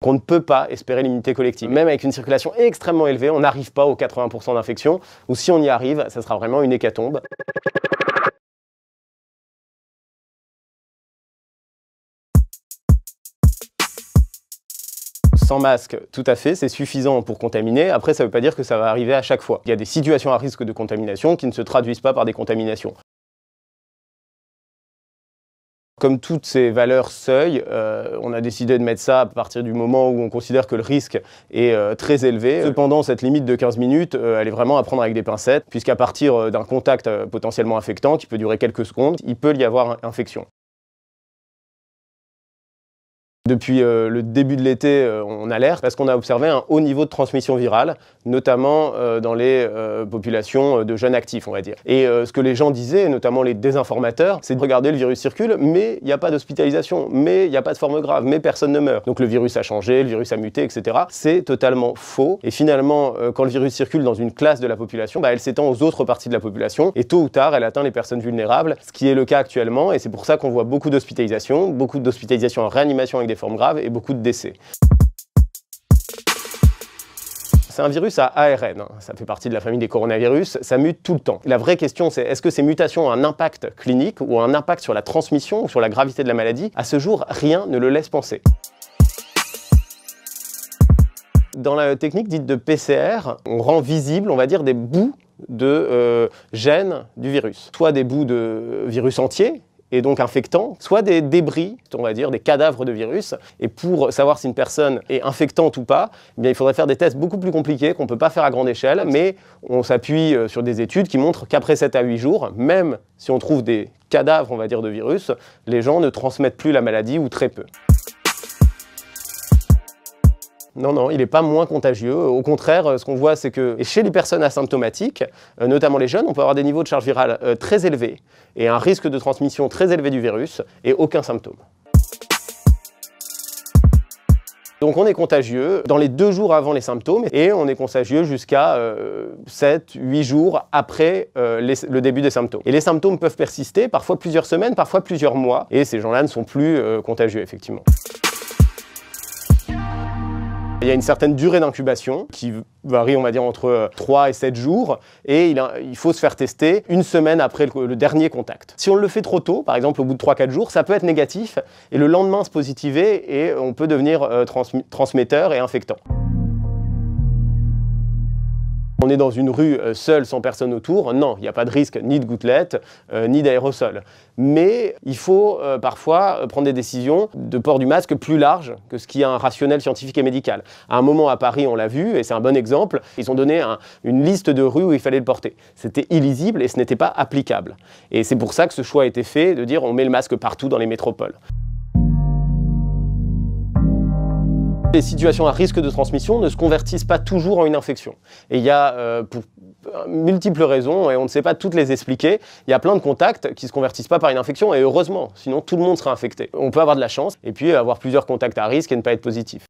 qu'on ne peut pas espérer l'immunité collective. Même avec une circulation extrêmement élevée, on n'arrive pas aux 80% d'infection, ou si on y arrive, ça sera vraiment une hécatombe. Sans masque, tout à fait, c'est suffisant pour contaminer. Après, ça ne veut pas dire que ça va arriver à chaque fois. Il y a des situations à risque de contamination qui ne se traduisent pas par des contaminations. Comme toutes ces valeurs seuil, on a décidé de mettre ça à partir du moment où on considère que le risque est très élevé. Cependant, cette limite de 15 minutes, elle est vraiment à prendre avec des pincettes, puisqu'à partir d'un contact potentiellement infectant, qui peut durer quelques secondes, il peut y avoir infection. Depuis le début de l'été, on alerte parce qu'on a observé un haut niveau de transmission virale, notamment dans les populations de jeunes actifs, on va dire. Et ce que les gens disaient, notamment les désinformateurs, c'est de regarder, le virus circule, mais il n'y a pas d'hospitalisation, mais il n'y a pas de forme grave, mais personne ne meurt. Donc le virus a changé, le virus a muté, etc. C'est totalement faux. Et finalement, quand le virus circule dans une classe de la population, elle s'étend aux autres parties de la population, et tôt ou tard, elle atteint les personnes vulnérables, ce qui est le cas actuellement, et c'est pour ça qu'on voit beaucoup d'hospitalisations en réanimation avec des formes graves et beaucoup de décès. C'est un virus à ARN, ça fait partie de la famille des coronavirus, ça mute tout le temps. La vraie question, c'est est-ce que ces mutations ont un impact clinique ou un impact sur la transmission ou sur la gravité de la maladie? À ce jour, rien ne le laisse penser. Dans la technique dite de PCR, on rend visible, on va dire, des bouts de gènes du virus. Soit des bouts de virus entiers, et donc infectants, soit des débris, on va dire des cadavres de virus. Et pour savoir si une personne est infectante ou pas, eh bien, il faudrait faire des tests beaucoup plus compliqués qu'on ne peut pas faire à grande échelle, mais on s'appuie sur des études qui montrent qu'après 7 à 8 jours, même si on trouve des cadavres, on va dire, de virus, les gens ne transmettent plus la maladie ou très peu. Non, il n'est pas moins contagieux. Au contraire, ce qu'on voit, c'est que chez les personnes asymptomatiques, notamment les jeunes, on peut avoir des niveaux de charge virale très élevés et un risque de transmission très élevé du virus et aucun symptôme. Donc on est contagieux dans les 2 jours avant les symptômes et on est contagieux jusqu'à 7-8 jours après le début des symptômes. Et les symptômes peuvent persister, parfois plusieurs semaines, parfois plusieurs mois, et ces gens-là ne sont plus contagieux, effectivement. Il y a une certaine durée d'incubation qui varie, on va dire, entre 3 et 7 jours et il faut se faire tester 1 semaine après le dernier contact. Si on le fait trop tôt, par exemple au bout de 3-4 jours, ça peut être négatif et le lendemain se positiver et on peut devenir transmetteur et infectant. On est dans une rue seule, sans personne autour, non, il n'y a pas de risque ni de gouttelettes, ni d'aérosol. Mais il faut parfois prendre des décisions de port du masque plus large que ce qui est un rationnel scientifique et médical. À un moment à Paris, on l'a vu, et c'est un bon exemple, ils ont donné une liste de rues où il fallait le porter. C'était illisible et ce n'était pas applicable. Et c'est pour ça que ce choix a été fait de dire on met le masque partout dans les métropoles. Les situations à risque de transmission ne se convertissent pas toujours en une infection. Et il y a, pour multiples raisons, et on ne sait pas toutes les expliquer, il y a plein de contacts qui ne se convertissent pas par une infection, et heureusement, sinon tout le monde serait infecté. On peut avoir de la chance, et puis avoir plusieurs contacts à risque et ne pas être positif.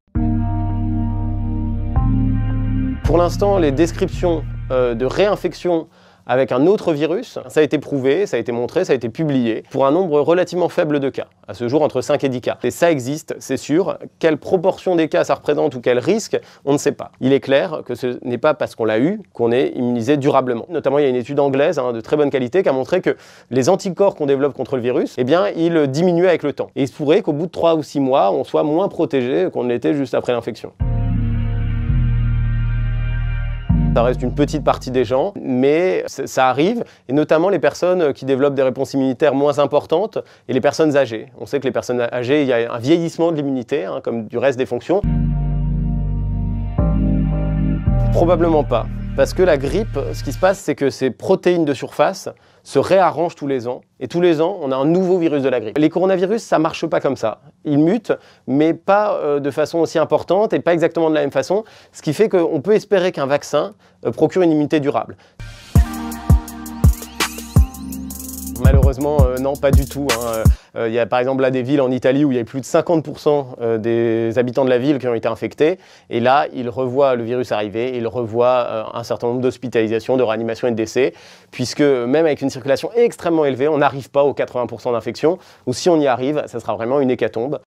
Pour l'instant, les descriptions de réinfection avec un autre virus, ça a été prouvé, ça a été montré, ça a été publié, pour un nombre relativement faible de cas, à ce jour entre 5 et 10 cas. Et ça existe, c'est sûr. Quelle proportion des cas ça représente ou quel risque, on ne sait pas. Il est clair que ce n'est pas parce qu'on l'a eu qu'on est immunisé durablement. Notamment, il y a une étude anglaise de très bonne qualité qui a montré que les anticorps qu'on développe contre le virus, eh bien, ils diminuent avec le temps. Et il se pourrait qu'au bout de 3 ou 6 mois, on soit moins protégé qu'on ne l'était juste après l'infection. Ça reste une petite partie des gens, mais ça arrive, et notamment les personnes qui développent des réponses immunitaires moins importantes et les personnes âgées. On sait que les personnes âgées, il y a un vieillissement de l'immunité, comme du reste des fonctions. Probablement pas. Parce que la grippe, ce qui se passe, c'est que ces protéines de surface se réarrangent tous les ans. Et tous les ans, on a un nouveau virus de la grippe. Les coronavirus, ça ne marche pas comme ça. Ils mutent, mais pas de façon aussi importante et pas exactement de la même façon. Ce qui fait qu'on peut espérer qu'un vaccin procure une immunité durable. Malheureusement, non, pas du tout. Il y a par exemple là des villes en Italie où il y a plus de 50% des habitants de la ville qui ont été infectés. Et là, ils revoient le virus arriver, ils revoient un certain nombre d'hospitalisations, de réanimations et de décès, puisque même avec une circulation extrêmement élevée, on n'arrive pas aux 80% d'infection, ou si on y arrive, ça sera vraiment une hécatombe.